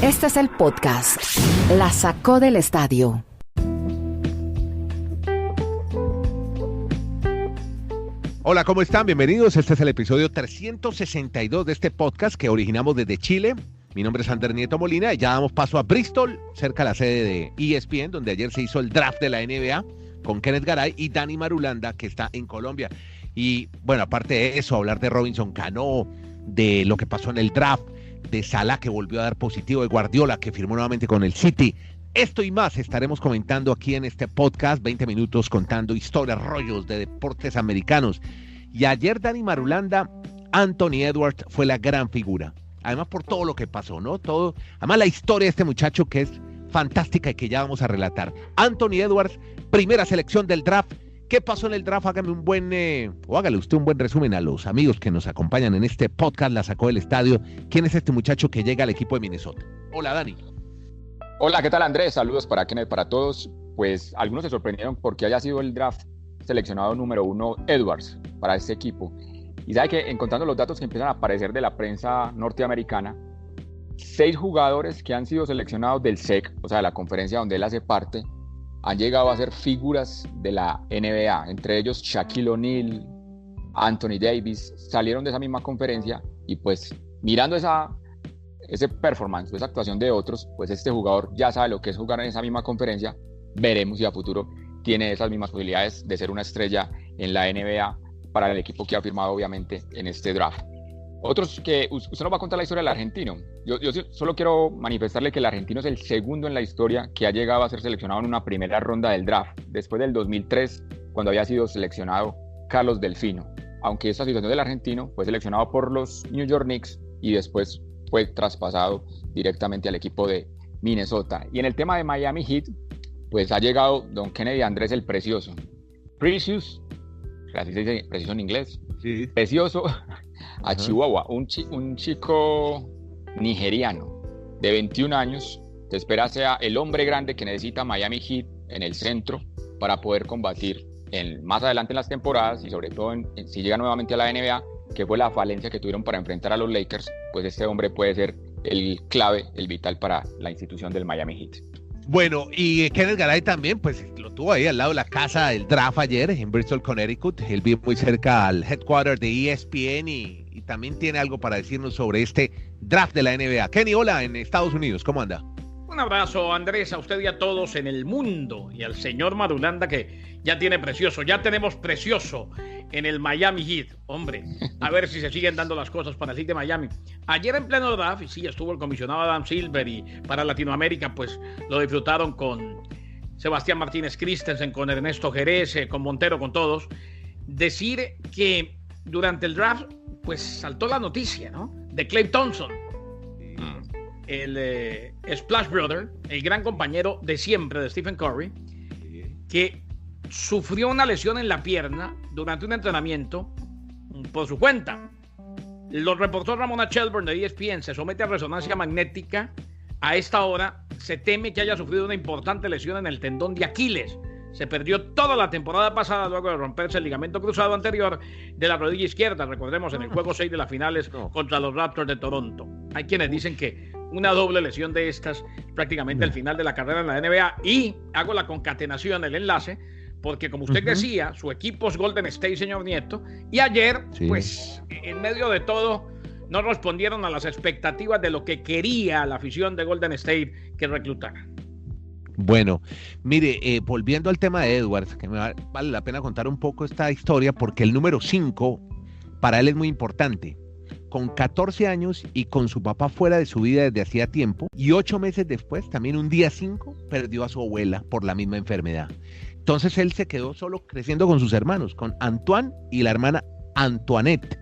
Este es el podcast La Sacó del Estadio. Hola, ¿cómo están? Bienvenidos. Este es el episodio 362 de este podcast que originamos desde Chile. Mi nombre es Ander Nieto Molina y ya damos paso a Bristol, cerca de la sede de ESPN, donde ayer se hizo el draft de la NBA con Kenneth Garay y Dani Marulanda, que está en Colombia. Y bueno, aparte de eso, hablar de Robinson Cano, de lo que pasó en el draft, de Salah que volvió a dar positivo, de Guardiola que firmó nuevamente con el City. Esto y más estaremos comentando aquí en este podcast, 20 minutos contando historias, rollos de deportes americanos. Y ayer Dani Marulanda, Anthony Edwards fue la gran figura. Además por todo lo que pasó, ¿no? Todo, además la historia de este muchacho que es fantástica y que ya vamos a relatar. Anthony Edwards, primera selección del draft. ¿Qué pasó en el draft? Hágale usted un buen resumen a los amigos que nos acompañan en este podcast, La Sacó del Estadio. ¿Quién es este muchacho que llega al equipo de Minnesota? Hola, Dani. Hola, ¿qué tal, Andrés? Saludos para Kenneth, para todos. Pues algunos se sorprendieron porque haya sido el draft seleccionado número 1 Edwards para este equipo. Y sabe que encontrando los datos que empiezan a aparecer de la prensa norteamericana, 6 jugadores que han sido seleccionados del SEC, o sea, de la conferencia donde él hace parte, han llegado a ser figuras de la NBA, entre ellos Shaquille O'Neal, Anthony Davis, salieron de esa misma conferencia y pues mirando ese performance, esa actuación de otros, pues este jugador ya sabe lo que es jugar en esa misma conferencia. Veremos si a futuro tiene esas mismas posibilidades de ser una estrella en la NBA para el equipo que ha firmado obviamente en este draft. Otros que usted nos va a contar la historia del argentino. Yo solo quiero manifestarle que el argentino es el segundo en la historia que ha llegado a ser seleccionado en una primera ronda del draft, después del 2003, cuando había sido seleccionado Carlos Delfino. Aunque esta situación del argentino fue seleccionado por los New York Knicks y después fue traspasado directamente al equipo de Minnesota. Y en el tema de Miami Heat, pues ha llegado don Kennedy Andrés el Precioso. Precious, así se dice precioso en inglés. Sí. Precioso a Chihuahua, un chico nigeriano de 21 años, se espera sea el hombre grande que necesita Miami Heat en el centro para poder combatir más adelante en las temporadas y sobre todo si llega nuevamente a la NBA, que fue la falencia que tuvieron para enfrentar a los Lakers, pues este hombre puede ser el clave, el vital para la institución del Miami Heat. Bueno, y Kenneth Garay también, pues lo tuvo ahí al lado de la casa del draft ayer en Bristol, Connecticut. Él vive muy cerca al headquarter de ESPN y también tiene algo para decirnos sobre este draft de la NBA. Kenny, hola, en Estados Unidos, ¿cómo anda? Un abrazo, Andrés, a usted y a todos en el mundo y al señor Marulanda que ya tiene Precioso, ya tenemos Precioso en el Miami Heat. Hombre, a ver si se siguen dando las cosas para el Heat de Miami. Ayer en pleno draft, y sí, estuvo el comisionado Adam Silver y para Latinoamérica, pues lo disfrutaron con Sebastián Martínez Christensen, con Ernesto Jerez, con Montero, con todos. Decir que durante el draft, pues saltó la noticia, ¿no? De Klay Thompson. El Splash Brother, el gran compañero de siempre de Stephen Curry, que sufrió una lesión en la pierna durante un entrenamiento por su cuenta. Lo reportó Ramona Shelburne de ESPN, se somete a resonancia magnética. A esta hora se teme que haya sufrido una importante lesión en el tendón de Aquiles. Se perdió toda la temporada pasada luego de romperse el ligamento cruzado anterior de la rodilla izquierda, recordemos en el juego 6 de las finales contra los Raptors de Toronto. Hay quienes dicen que una doble lesión de estas es prácticamente el final de la carrera en la NBA, y hago la concatenación, el enlace, porque como usted decía, su equipo es Golden State, señor Nieto, y ayer, pues, en medio de todo, no respondieron a las expectativas de lo que quería la afición de Golden State que reclutara. Bueno, mire, volviendo al tema de Edwards, que vale la pena contar un poco esta historia porque el número 5 para él es muy importante. Con 14 años y con su papá fuera de su vida desde hacía tiempo, y 8 meses después, también un día 5, perdió a su abuela por la misma enfermedad. Entonces él se quedó solo creciendo con sus hermanos, con Antoine y la hermana Antoinette,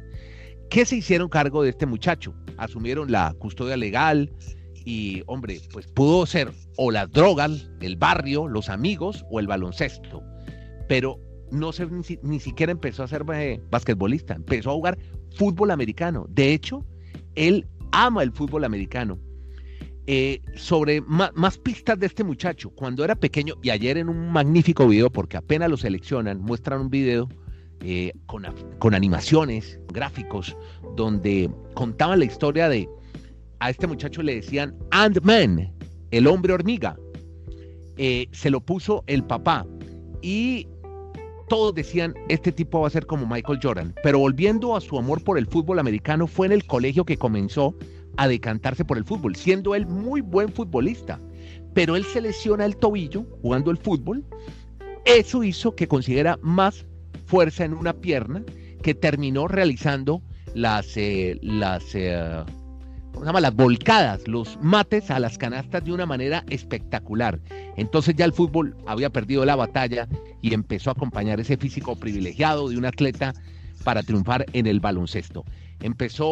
que se hicieron cargo de este muchacho, asumieron la custodia legal. Y, hombre, pues pudo ser o las drogas, el barrio, los amigos o el baloncesto. Pero ni siquiera empezó a ser basquetbolista, empezó a jugar fútbol americano. De hecho, él ama el fútbol americano. Sobre más pistas de este muchacho, cuando era pequeño, y ayer en un magnífico video, porque apenas lo seleccionan, muestran un video con animaciones, gráficos, donde contaban la historia de a este muchacho le decían Ant-Man, el hombre hormiga. Se lo puso el papá y todos decían, este tipo va a ser como Michael Jordan. Pero volviendo a su amor por el fútbol americano, fue en el colegio que comenzó a decantarse por el fútbol, siendo él muy buen futbolista. Pero él se lesiona el tobillo jugando el fútbol. Eso hizo que consiguiera más fuerza en una pierna, que terminó realizando las volcadas, los mates a las canastas de una manera espectacular. Entonces ya el fútbol había perdido la batalla y empezó a acompañar ese físico privilegiado de un atleta para triunfar en el baloncesto.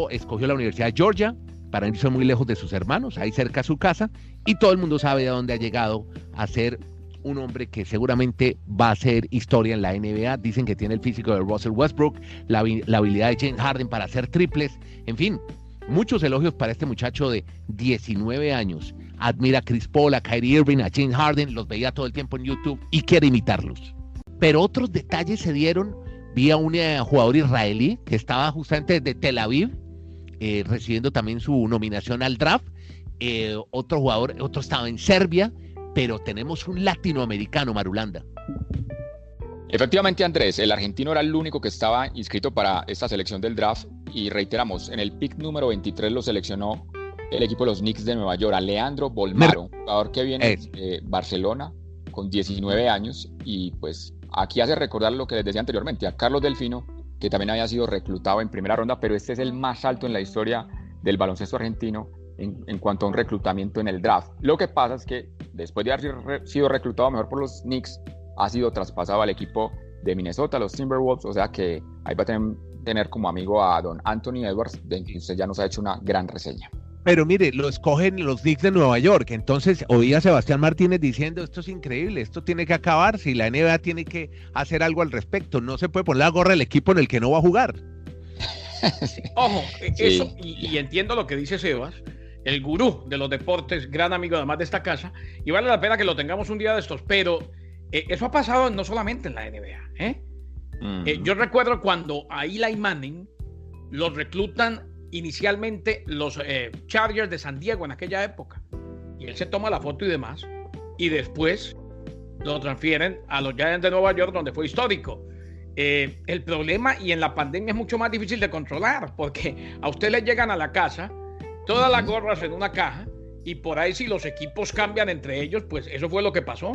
Escogió la Universidad de Georgia para irse muy lejos de sus hermanos, ahí cerca de su casa, y todo el mundo sabe de dónde ha llegado a ser un hombre que seguramente va a hacer historia en la NBA. Dicen que tiene el físico de Russell Westbrook, la habilidad de James Harden para hacer triples, en fin, muchos elogios para este muchacho de 19 años. Admira a Chris Paul, a Kyrie Irving, a James Harden, los veía todo el tiempo en YouTube y quiere imitarlos. Pero otros detalles se dieron. Vi a un jugador israelí que estaba justamente desde Tel Aviv, recibiendo también su nominación al draft. Otro estaba en Serbia, pero tenemos un latinoamericano, Marulanda. Efectivamente, Andrés, el argentino era el único que estaba inscrito para esta selección del draft y reiteramos, en el pick número 23 lo seleccionó el equipo de los Knicks de Nueva York, a Leandro Bolmaro, jugador que viene de Barcelona con 19 años y pues aquí hace recordar lo que les decía anteriormente, a Carlos Delfino, que también había sido reclutado en primera ronda, pero este es el más alto en la historia del baloncesto argentino en cuanto a un reclutamiento en el draft. Lo que pasa es que después de haber sido reclutado mejor por los Knicks, ha sido traspasado al equipo de Minnesota, los Timberwolves, o sea que ahí va a tener como amigo a don Anthony Edwards, de quien usted ya nos ha hecho una gran reseña. Pero mire, lo escogen los Knicks de Nueva York, entonces oía a Sebastián Martínez diciendo, esto es increíble, esto tiene que acabar, si la NBA tiene que hacer algo al respecto, no se puede poner la gorra del equipo en el que no va a jugar. Ojo, eso, y entiendo lo que dice Sebas, el gurú de los deportes, gran amigo además de esta casa, y vale la pena que lo tengamos un día de estos, pero eso ha pasado no solamente en la NBA. Yo recuerdo cuando a Eli Manning los reclutan inicialmente los Chargers de San Diego en aquella época, y él se toma la foto y demás, y después lo transfieren a los Giants de Nueva York, donde fue histórico. El problema, y en la pandemia es mucho más difícil de controlar, porque a usted le llegan a la casa todas las gorras en una caja, y por ahí si los equipos cambian entre ellos, pues eso fue lo que pasó.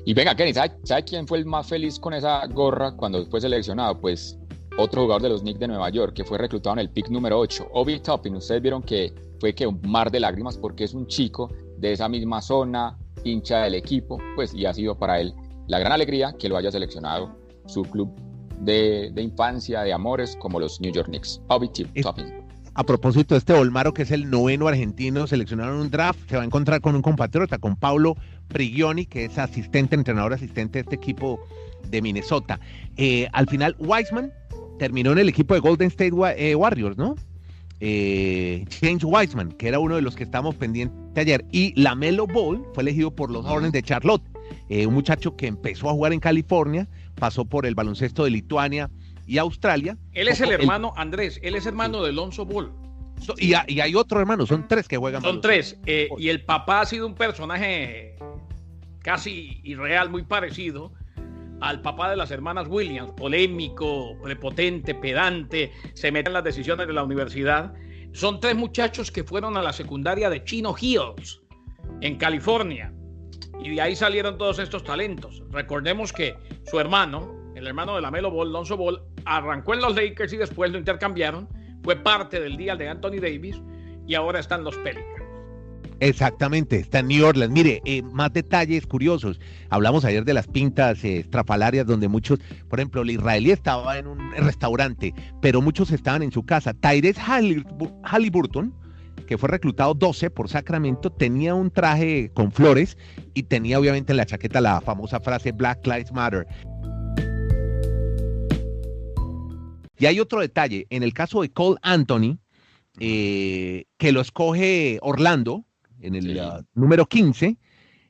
Y venga, Kenny, ¿sabe quién fue el más feliz con esa gorra cuando fue seleccionado? Pues otro jugador de los Knicks de Nueva York, que fue reclutado en el pick número 8, Obi Toppin. Ustedes vieron que fue un mar de lágrimas porque es un chico de esa misma zona, hincha del equipo, pues, y ha sido para él la gran alegría que lo haya seleccionado su club de infancia, de amores, como los New York Knicks. Obi Toppin. A propósito de este Bolmaro, que es el 9º argentino seleccionado en un draft, se va a encontrar con un compatriota, con Paulo Prigioni, que es entrenador asistente de este equipo de Minnesota. Al final, Wiseman terminó en el equipo de Golden State Warriors, ¿no? James Wiseman, que era uno de los que estábamos pendientes ayer, y LaMelo Ball fue elegido por los Hornets de Charlotte, un muchacho que empezó a jugar en California, pasó por el baloncesto de Lituania y Australia. Él es el hermano, Andrés, él es hermano de Lonzo Ball. Y hay otro hermano, son 3 que juegan. Son 3, y el papá ha sido un personaje casi irreal, muy parecido al papá de las hermanas Williams, polémico, prepotente, pedante, se mete en las decisiones de la universidad. Son 3 muchachos que fueron a la secundaria de Chino Hills, en California, y de ahí salieron todos estos talentos. Recordemos que su hermano, el hermano de LaMelo Ball, Lonzo Ball, arrancó en los Lakers y después lo intercambiaron, fue parte del deal de Anthony Davis y ahora están los Pelicans. Exactamente, está en New Orleans. Mire, más detalles curiosos. Hablamos ayer de las pintas estrafalarias donde muchos, por ejemplo, el israelí estaba en un restaurante, pero muchos estaban en su casa. Tyrese Halliburton, que fue reclutado 12 por Sacramento, tenía un traje con flores y tenía obviamente en la chaqueta la famosa frase Black Lives Matter. Y hay otro detalle, en el caso de Cole Anthony, que lo escoge Orlando, en el número 15,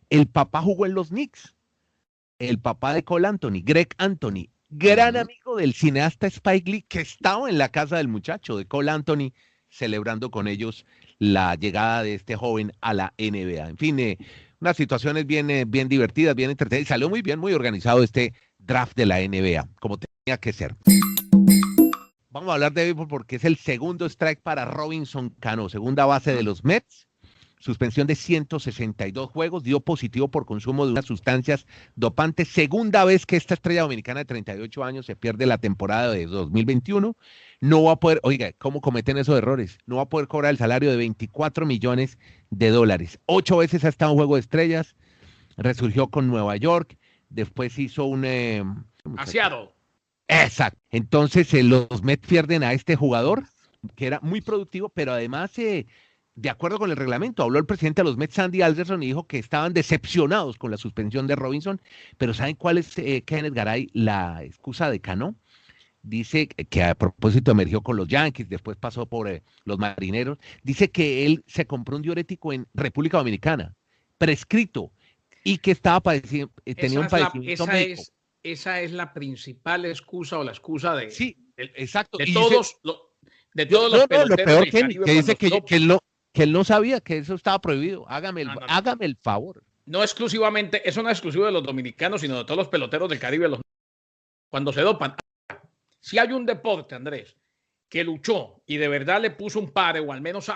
el papá jugó en los Knicks, el papá de Cole Anthony, Greg Anthony, gran amigo del cineasta Spike Lee, que estaba en la casa del muchacho, de Cole Anthony, celebrando con ellos la llegada de este joven a la NBA. En fin, unas situaciones bien divertidas, bien entretenidas. Y salió muy bien, muy organizado este draft de la NBA, como tenía que ser. Vamos a hablar de béisbol porque es el segundo strike para Robinson Cano, segunda base de los Mets. Suspensión de 162 juegos, dio positivo por consumo de unas sustancias dopantes. Segunda vez que esta estrella dominicana de 38 años se pierde la temporada de 2021. No va a poder, oiga, ¿cómo cometen esos errores? No va a poder cobrar el salario de $24 millones. 8 veces ha estado en Juego de Estrellas, resurgió con Nueva York, después hizo un... Seattle. Exacto. Entonces los Mets pierden a este jugador, que era muy productivo, pero además... de acuerdo con el reglamento, habló el presidente de los Mets, Sandy Alderson, y dijo que estaban decepcionados con la suspensión de Robinson, pero ¿saben cuál es, Kenneth Garay, la excusa de Cano? Dice que a propósito emergió con los Yankees, después pasó por los Marineros, dice que él se compró un diurético en República Dominicana, prescrito, y que estaba tenía un padecimiento médico. Esa es la principal excusa o la excusa de, sí, exacto. de todos los peloteros lo peor del Caribe que dice que él no sabía que eso estaba prohibido. Hágame el favor. No exclusivamente, eso no es exclusivo de los dominicanos, sino de todos los peloteros del Caribe, cuando se dopan. Si hay un deporte, Andrés, que luchó y de verdad le puso un pare, o al menos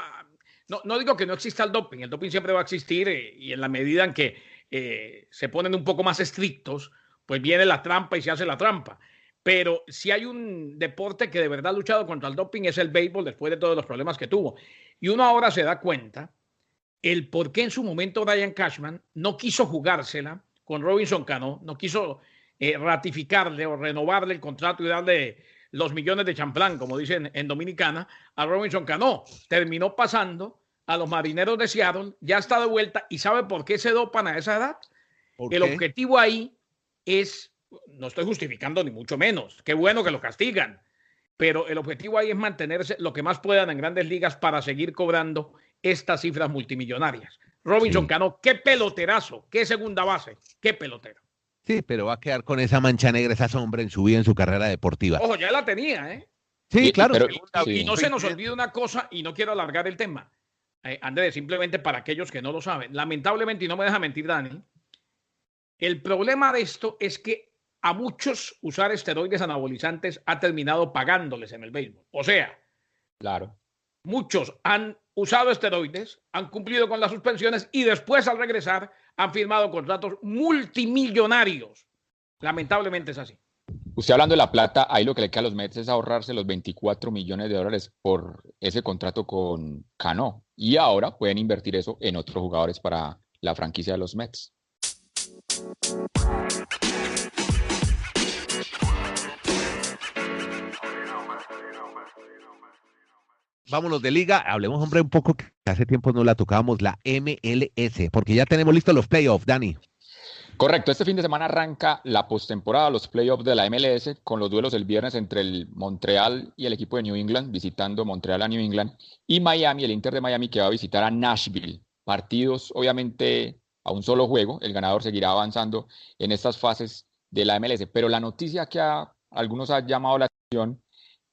no digo que no exista el doping siempre va a existir, y en la medida en que se ponen un poco más estrictos, pues viene la trampa y se hace la trampa. Pero si hay un deporte que de verdad ha luchado contra el doping es el béisbol, después de todos los problemas que tuvo. Y uno ahora se da cuenta el por qué en su momento Brian Cashman no quiso jugársela con Robinson Cano, no quiso ratificarle o renovarle el contrato y darle los millones de champán, como dicen en Dominicana, a Robinson Cano. Terminó pasando a los Marineros de Seattle, ya está de vuelta. ¿Y sabe por qué se dopan a esa edad? El objetivo ahí es... No estoy justificando ni mucho menos. Qué bueno que lo castigan. Pero el objetivo ahí es mantenerse lo que más puedan en Grandes Ligas para seguir cobrando estas cifras multimillonarias. Robinson Cano, qué peloterazo, qué segunda base, qué pelotero. Sí, pero va a quedar con esa mancha negra, esa sombra en su vida, en su carrera deportiva. Ojo, ya la tenía, ¿eh? Sí, claro. Y no se nos olvide una cosa, y no quiero alargar el tema. Andrés, simplemente para aquellos que no lo saben. Lamentablemente, y no me deja mentir Dani, el problema de esto es que a muchos usar esteroides anabolizantes ha terminado pagándoles en el béisbol. O sea, claro, muchos han usado esteroides, han cumplido con las suspensiones y después al regresar han firmado contratos multimillonarios. Lamentablemente es así. Usted hablando de la plata, ahí lo que le queda a los Mets es ahorrarse los $24 millones por ese contrato con Cano. Y ahora pueden invertir eso en otros jugadores para la franquicia de los Mets. Vámonos de liga, hablemos, hombre, un poco que hace tiempo no la tocábamos, la MLS, porque ya tenemos listos los playoffs, Dani. Correcto, este fin de semana arranca la postemporada, los playoffs de la MLS, con los duelos el viernes entre el Montreal y el equipo de New England, visitando Montreal a New England, y Miami, el Inter de Miami, que va a visitar a Nashville. Partidos, obviamente, a un solo juego, el ganador seguirá avanzando en estas fases de la MLS, pero la noticia que a algunos ha llamado la atención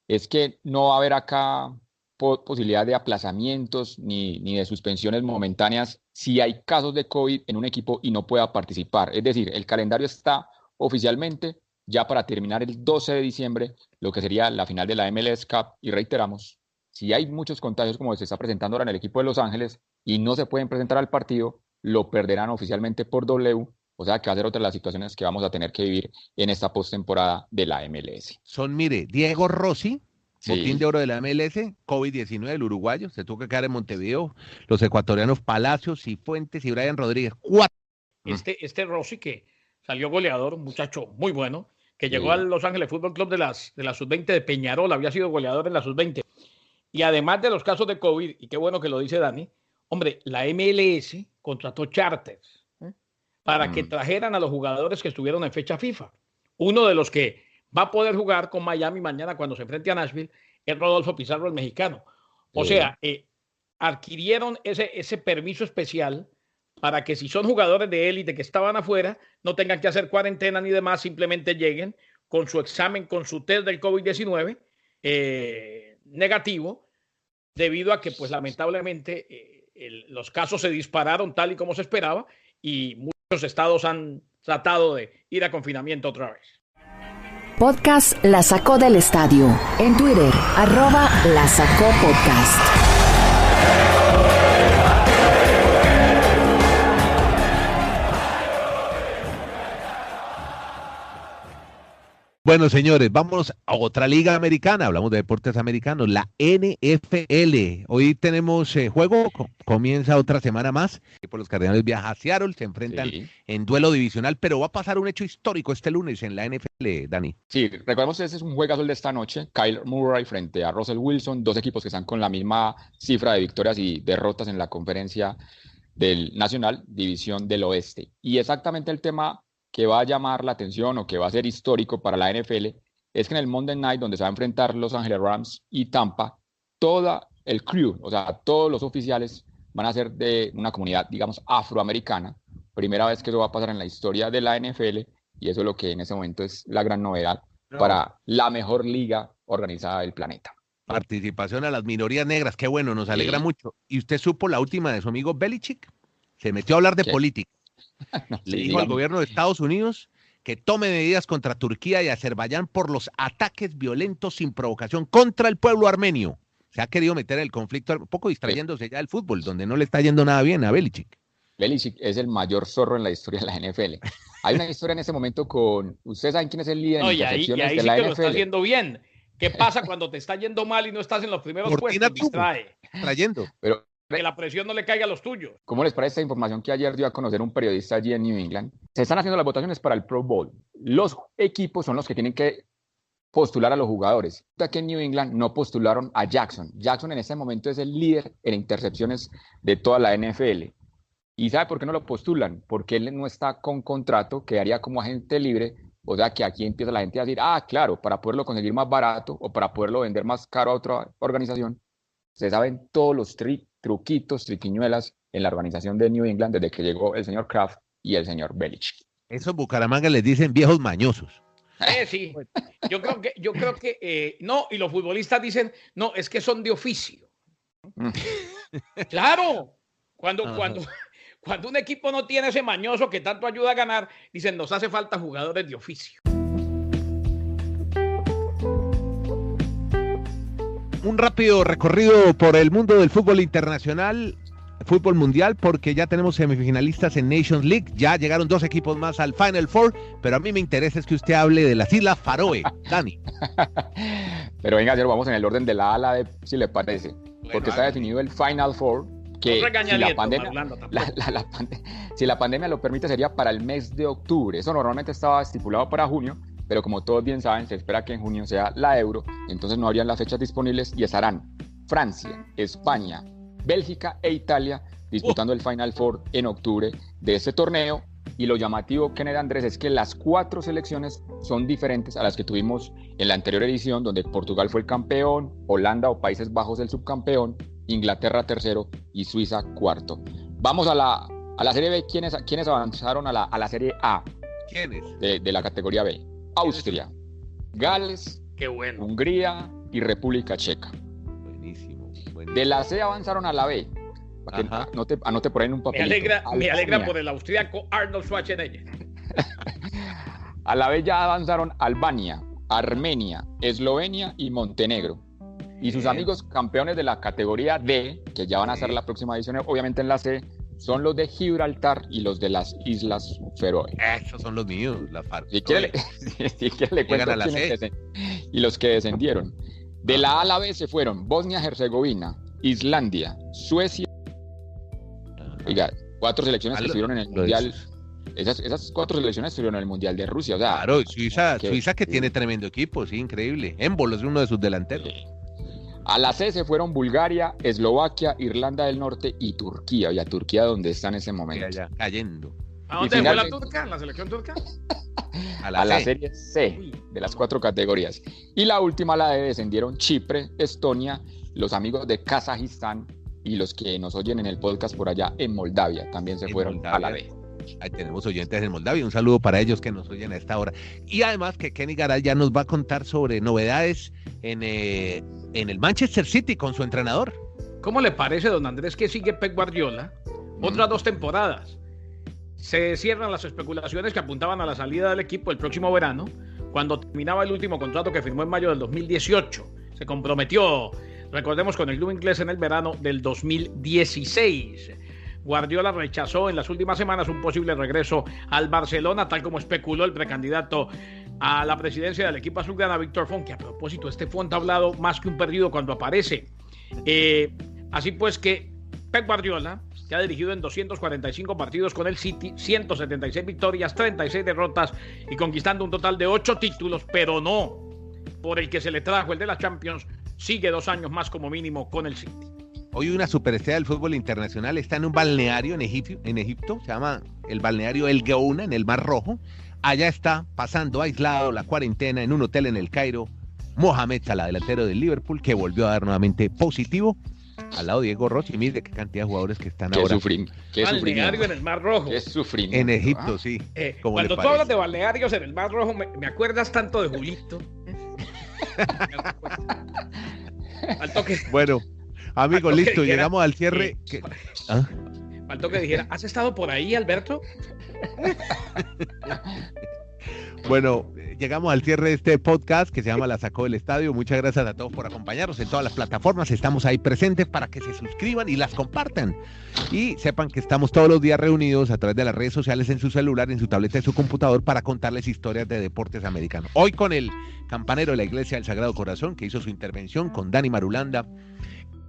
es que no va a haber acá posibilidad de aplazamientos ni de suspensiones momentáneas si hay casos de COVID en un equipo y no pueda participar. Es decir, el calendario está oficialmente ya para terminar el 12 de diciembre, lo que sería la final de la MLS Cup. Y reiteramos, si hay muchos contagios como se está presentando ahora en el equipo de Los Ángeles y no se pueden presentar al partido, lo perderán oficialmente por W. O sea, que va a ser otra de las situaciones que vamos a tener que vivir en esta postemporada de la MLS. Son, mire, Diego Rossi, botín Sí. de oro de la MLS, COVID-19, el uruguayo, se tuvo que quedar en Montevideo, los ecuatorianos Palacios y Fuentes y Brian Rodríguez, 4. Este Rossi que salió goleador, un muchacho muy bueno, que llegó Sí. al Los Ángeles Fútbol Club de la sub-20 de Peñarol, había sido goleador en la sub-20. Y además de los casos de COVID, y qué bueno que lo dice Dani, hombre, la MLS contrató charters para que trajeran a los jugadores que estuvieron en fecha FIFA. Uno de los que va a poder jugar con Miami mañana cuando se enfrente a Nashville es Rodolfo Pizarro, el mexicano. O sea, adquirieron ese permiso especial para que si son jugadores de élite que estaban afuera, no tengan que hacer cuarentena ni demás, simplemente lleguen con su examen, con su test del COVID-19 negativo, debido a que, pues lamentablemente, los casos se dispararon tal y como se esperaba y muchos estados han tratado de ir a confinamiento otra vez. Podcast La Sacó del Estadio. En Twitter, @La Sacó Podcast. Bueno, señores, vamos a otra liga americana. Hablamos de deportes americanos, la NFL. Hoy tenemos juego, comienza otra semana más. Por los Cardenales viaja a Seattle, se enfrentan en duelo divisional, pero va a pasar un hecho histórico este lunes en la NFL, Dani. Sí, recordemos que ese es un juegazo de esta noche. Kyler Murray frente a Russell Wilson, dos equipos que están con la misma cifra de victorias y derrotas en la conferencia del Nacional, División del Oeste. Y exactamente el tema que va a llamar la atención o que va a ser histórico para la NFL es que en el Monday Night, donde se va a enfrentar Los Ángeles Rams y Tampa, todo el crew, o sea, todos los oficiales van a ser de una comunidad, digamos, afroamericana. Primera vez que eso va a pasar en la historia de la NFL y eso es lo que en ese momento es la gran novedad para la mejor liga organizada del planeta. Participación a las minorías negras, qué bueno, nos alegra mucho. ¿Y usted supo la última de su amigo Belichick? Se metió a hablar de política. No, Le dijo al gobierno de Estados Unidos que tome medidas contra Turquía y Azerbaiyán por los ataques violentos sin provocación contra el pueblo armenio. Se ha querido meter en el conflicto, un poco distrayéndose ya del fútbol, donde no le está yendo nada bien a Belichick. Belichick es el mayor zorro en la historia de la NFL. Hay una historia en ese momento con... ¿Ustedes saben quién es el líder de intercepciones de la NFL? Lo está haciendo bien. ¿Qué pasa cuando te está yendo mal y no estás en los primeros puestos? Distrae. Trayendo. Pero que la presión no le caiga a los tuyos. ¿Cómo les parece esta información que ayer dio a conocer un periodista allí en New England? Se están haciendo las votaciones para el Pro Bowl. Los equipos son los que tienen que postular a los jugadores. Aquí en New England no postularon a Jackson. Jackson en este momento es el líder en intercepciones de toda la NFL. ¿Y sabe por qué no lo postulan? Porque él no está con contrato, quedaría como agente libre. O sea que aquí empieza la gente a decir, claro, para poderlo conseguir más barato o para poderlo vender más caro a otra organización. Se saben todos los truquitos, triquiñuelas en la organización de New England desde que llegó el señor Kraft y el señor Belichick. Eso en Bucaramanga les dicen viejos mañosos. Sí, yo creo que no, y los futbolistas dicen, no, es que son de oficio. Claro, cuando un equipo no tiene ese mañoso que tanto ayuda a ganar, dicen, nos hace falta jugadores de oficio. Un rápido recorrido por el mundo del fútbol internacional, fútbol mundial, porque ya tenemos semifinalistas en Nations League, ya llegaron 2 equipos más al Final Four, pero a mí me interesa es que usted hable de las Islas Faroe, Dani. Pero venga, ayer vamos en el orden de la A a la B, si le parece, porque está definido el Final Four, que si la pandemia lo permite sería para el mes de octubre. Eso normalmente estaba estipulado para junio, pero como todos bien saben, se espera que en junio sea la Euro, entonces no habrían las fechas disponibles y estarán Francia, España, Bélgica e Italia disputando el Final Four en octubre de este torneo. Y lo llamativo, Kenneth Andrés, es que las 4 selecciones son diferentes a las que tuvimos en la anterior edición, donde Portugal fue el campeón, Holanda o Países Bajos el subcampeón, Inglaterra tercero y Suiza cuarto. Vamos a la Serie B. ¿Quiénes avanzaron a la Serie A? ¿Quiénes? De la categoría B. Austria, Gales, qué bueno, Hungría y República Checa. Buenísimo. De la C avanzaron a la B. Para que anote por ahí en un papelito. Me alegra por el austriaco Arnold Schwarzenegger. A la B ya avanzaron Albania, Armenia, Eslovenia y Montenegro. Y sus amigos campeones de la categoría D, que ya van a ser la próxima edición, obviamente en la C, son los de Gibraltar y los de las Islas Feroe. Esos son los míos, la Faroe. Si quiere le cuento a la C. Y los que descendieron. De la A a la B se fueron Bosnia-Herzegovina, Islandia, Suecia. Oiga, 4 selecciones que estuvieron en el Mundial. Esas 4 selecciones estuvieron en el Mundial de Rusia. O sea, claro, Suiza que tiene tremendo equipo, sí, increíble. Émbolo es uno de sus delanteros. A la C se fueron Bulgaria, Eslovaquia, Irlanda del Norte y Turquía. Oye, Turquía, ¿dónde está en ese momento? Ya, cayendo. ¿A dónde fue la turca? ¿La selección turca? A la Serie C de las 4 categorías. Y la última, la de descendieron Chipre, Estonia, los amigos de Kazajistán y los que nos oyen en el podcast por allá en Moldavia. También se fueron Moldavia. A la B. Ahí tenemos oyentes en Moldavia, un saludo para ellos que nos oyen a esta hora. Y además que Kenny Garay ya nos va a contar sobre novedades en el Manchester City con su entrenador. ¿Cómo le parece, don Andrés, que sigue Pep Guardiola otras 2 temporadas? Se cierran las especulaciones que apuntaban a la salida del equipo el próximo verano, cuando terminaba el último contrato que firmó en mayo del 2018. Se comprometió, recordemos, con el club inglés en el verano del 2016. Guardiola rechazó en las últimas semanas un posible regreso al Barcelona, tal como especuló el precandidato a la presidencia del equipo azulgrana, Víctor Font, que a propósito, este Font ha hablado más que un perdido cuando aparece. Así pues que Pep Guardiola, que ha dirigido en 245 partidos con el City, 176 victorias, 36 derrotas y conquistando un total de 8 títulos, pero no por el que se le trajo, el de la Champions, sigue 2 años más como mínimo con el City. Hoy una superestrella del fútbol internacional está en un balneario en Egipto, se llama el balneario El Geouna, en el Mar Rojo. Allá está pasando aislado la cuarentena en un hotel en el Cairo, Mohamed Salah, delantero del Liverpool, que volvió a dar nuevamente positivo. Al lado Diego Rocha, y mire qué cantidad de jugadores que están ahora. Qué balneario en el Mar Rojo. Qué sufrimiento. En Egipto, sí. Cuando tú hablas de balnearios en el Mar Rojo, me acuerdas tanto de Julito. Al toque. Bueno, amigos, listo, dijera, llegamos al cierre. Faltó que dijera, ¿has estado por ahí, Alberto? Bueno, llegamos al cierre de este podcast que se llama La Sacó del Estadio. Muchas gracias a todos por acompañarnos en todas las plataformas. Estamos ahí presentes para que se suscriban y las compartan. Y sepan que estamos todos los días reunidos a través de las redes sociales, en su celular, en su tableta, en su computador, para contarles historias de deportes americanos. Hoy con el campanero de la Iglesia del Sagrado Corazón, que hizo su intervención, con Dani Marulanda,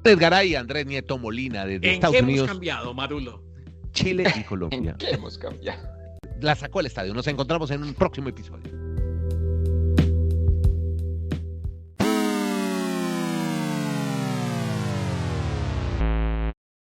Edgaray y Andrés Nieto Molina, desde Estados Unidos. ¿En qué hemos cambiado, Marulo? Chile y Colombia. ¿En qué hemos cambiado? La Sacó del Estadio. Nos encontramos en un próximo episodio.